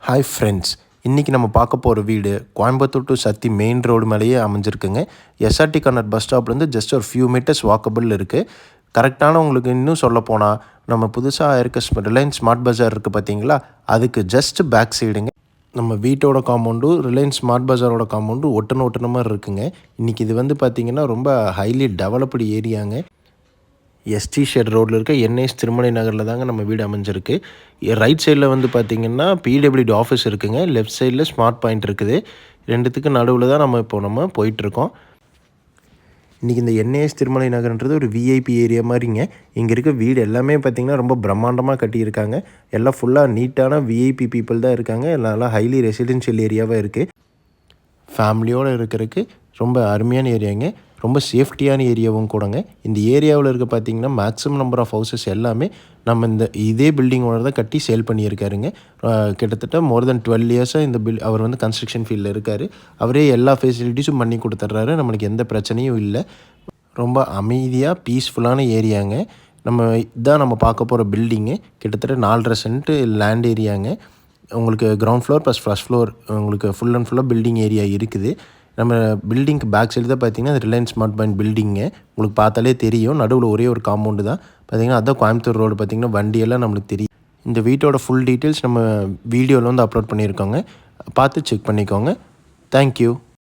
Hi friends, இன்றைக்கி நம்ம பார்க்க போகிற வீடு Coimbatore to Sathy main road மேலேயே அமைஞ்சிருக்குங்க. எஸ்ஆர்டி கார்னர் பஸ் ஸ்டாப்லேருந்து ஜஸ்ட் ஒரு ஃபியூ மீட்டர்ஸ் வாக்கபிள் இருக்குது. கரெக்டான உங்களுக்கு இன்னும் சொல்லப்போனால் நம்ம புதுசாக இருக்க ரிலையன்ஸ் ஸ்மார்ட் பஜார் இருக்குது பார்த்தீங்களா, அதுக்கு ஜஸ்ட் பேக் சைடுங்க. நம்ம வீட்டோட காம்பவுண்டு ரிலையன்ஸ் ஸ்மார்ட் பஜாரோட காம்பவுண்டு ஒட்டுன மாதிரி இருக்குங்க. இன்றைக்கி இது வந்து பார்த்திங்கன்னா ரொம்ப ஹைலி டெவலப்டு ஏரியாங்க. எஸ்டி ஷெட் ரோட்டில் இருக்க என்எஸ் திருமலை நகரில் தாங்க நம்ம வீடு அமைஞ்சிருக்கு. ரைட் சைடில் வந்து பார்த்திங்கன்னா பிடபிள்யூடி ஆஃபீஸ் இருக்குதுங்க. லெஃப்ட் சைடில் ஸ்மார்ட் பாயிண்ட் இருக்குது. ரெண்டுத்துக்கு நடுவில் தான் நம்ம போயிட்டுருக்கோம். இன்றைக்கி இந்த என்ஏஎஸ் திருமலை நகர்ன்றது ஒரு விஐபி ஏரியா மாதிரிங்க. இங்கே இருக்க வீடு எல்லாமே பார்த்திங்கன்னா ரொம்ப பிரம்மாண்டமாக கட்டியிருக்காங்க. எல்லாம் ஃபுல்லாக நீட்டான விஐபி பீப்புள் தான் இருக்காங்க. எல்லாம் ஹைலி ரெசிடென்ஷியல் ஏரியாவாக இருக்குது. ஃபேமிலியோடு இருக்கிறதுக்கு ரொம்ப அருமையான ஏரியாங்க. ரொம்ப சேஃப்டியான ஏரியாவும் கூடங்க. இந்த ஏரியாவில் இருக்க பார்த்திங்கன்னா மேக்ஸிமம் நம்பர் ஆஃப் ஹவுசஸ் எல்லாமே நம்ம இதே பில்டிங் ஓனர் தான் கட்டி சேல் பண்ணியிருக்காருங்க. கிட்டத்தட்ட மோர் தென் 12 இயர்ஸாக அவர் வந்து கன்ஸ்ட்ரக்ஷன் ஃபீல்டில் இருக்கார். அவரே எல்லா ஃபெசிலிட்டிஸும் பண்ணி கொடுத்துட்றாரு. நம்மளுக்கு எந்த பிரச்சனையும் இல்லை. ரொம்ப அமைதியாக பீஸ்ஃபுல்லான ஏரியாங்க. நம்ம பார்க்க போகிற பில்டிங்கு கிட்டத்தட்ட 4.5 சென்ட் லேண்ட் ஏரியாங்க. உங்களுக்கு ground floor plus first floor உங்களுக்கு ஃபுல் அண்ட் ஃபுல்லாக பில்டிங் ஏரியா இருக்குது. நம்ம பில்டிங்க்கு பேக் சைடு தான் பார்த்திங்கன்னா ரிலையன்ஸ் ஸ்மார்ட் பாயிண்ட் பில்டிங்கு உங்களுக்கு பார்த்தாலே தெரியும். நடுவில் ஒரே ஒரு காம்பவுண்டு தான் பார்த்திங்கன்னா. அதுதான் கோயம்புத்தூர் ரோடு. பார்த்திங்கன்னா வண்டியெல்லாம் நம்மளுக்கு தெரியும். இந்த வீட்டோட ஃபுல் டீட்டெயில்ஸ் நம்ம வீடியோவில் வந்து அப்லோட் பண்ணியிருக்கோங்க. பார்த்து செக் பண்ணிக்கோங்க. தேங்க்யூ.